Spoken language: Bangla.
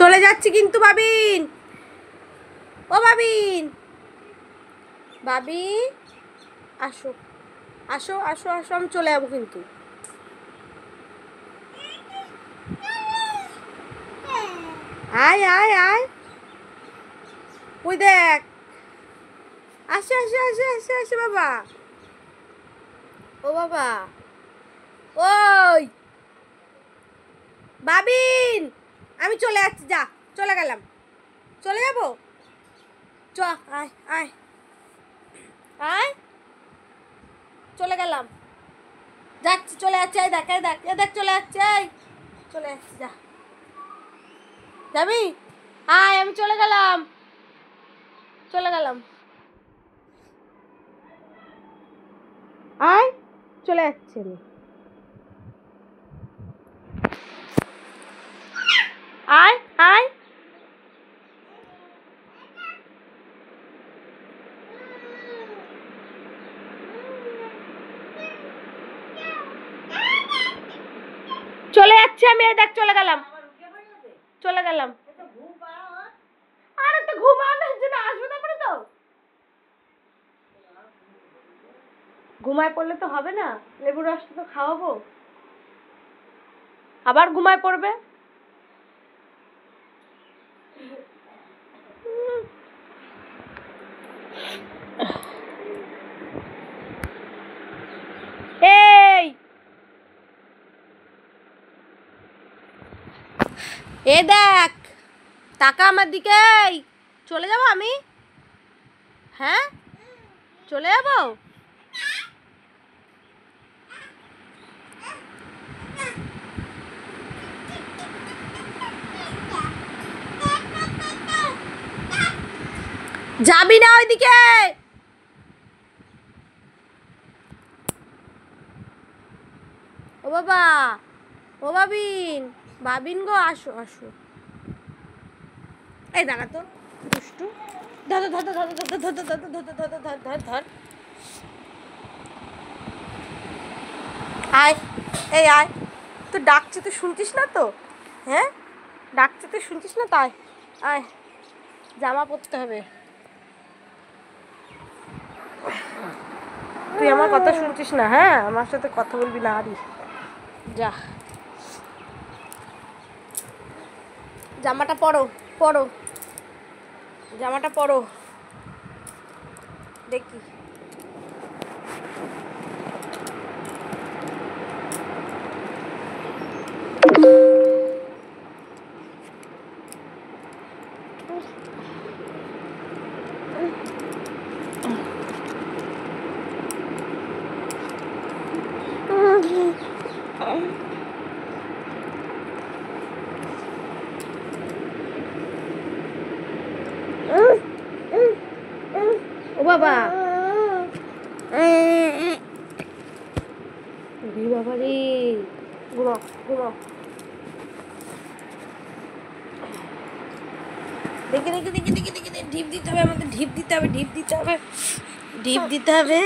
চলে যাচ্ছি কিন্তু বাবিন। ও বাবিন, বাবি আসো আসো আসো আসো, আমি চলে যাবো কিন্তু। আয় আয় আয়, ওই দেখ, আসে আসে আসে আসে আসে বাবা। ও বাবা, ওই বাবিন, আমি চলে যাচ্ছি, যা চলে গেলাম, চলে যাবো, চ আয় আয় আয়, চলে গেলাম, যাচ্ছি, চলে যাচ্ছে, এই দেখ এই দেখ এই দেখ, চলে যাচ্ছে, এই চলে যাচ্ছি, যা যাবি, আয়, আমি চলে গেলাম, চলে গেলাম, আয়, চলে যাচ্ছে, আয় আয়, চলে যাচ্ছে, আমি এই দেখ চলে গেলাম, চলে গেলাম। আরে তো ঘুমানোর জন্য আসবে, তারপরে তো ঘুমায় পড়লে তো হবে না, লেবুর রসটা তো খাওয়াবো, আবার ঘুমায় পড়বে। এই এ দেখ, টাকা আমার দিকে, চলে যাবো আমি, হ্যাঁ চলে যাবো, যাবি না ওইদিকে, ও বাবা, ও বাবিন, বাবিন গো, আসো আসো, এই দাঁড়া তো দুষ্টু, ধর ধর ধর ধর ধর ধর ধর ধর ধর ধর ধর ধর ধর, আয়, এই আয়, তো ডাকছে, তুই শুনছিস না তো, হ্যাঁ ডাকছে, তুই শুনছিস না, তাই আয়, জামা পরতে হবে, তুই আমার কথা শুনছিস না, হ্যাঁ আমার সাথে কথা বলবি না, আরি যা, জামাটা পরো, পরো জামাটা পরো, দেখি ও বাবা, বাবা রে, ঘুমাও ঘুমাও, দেখি দেখি দেখি দেখি দেখি, ঢিপ দিতে হবে আমাদের, ঢিপ দিতে হবে, ঢিপ দিতে হবে, ঢিপ দিতে হবে।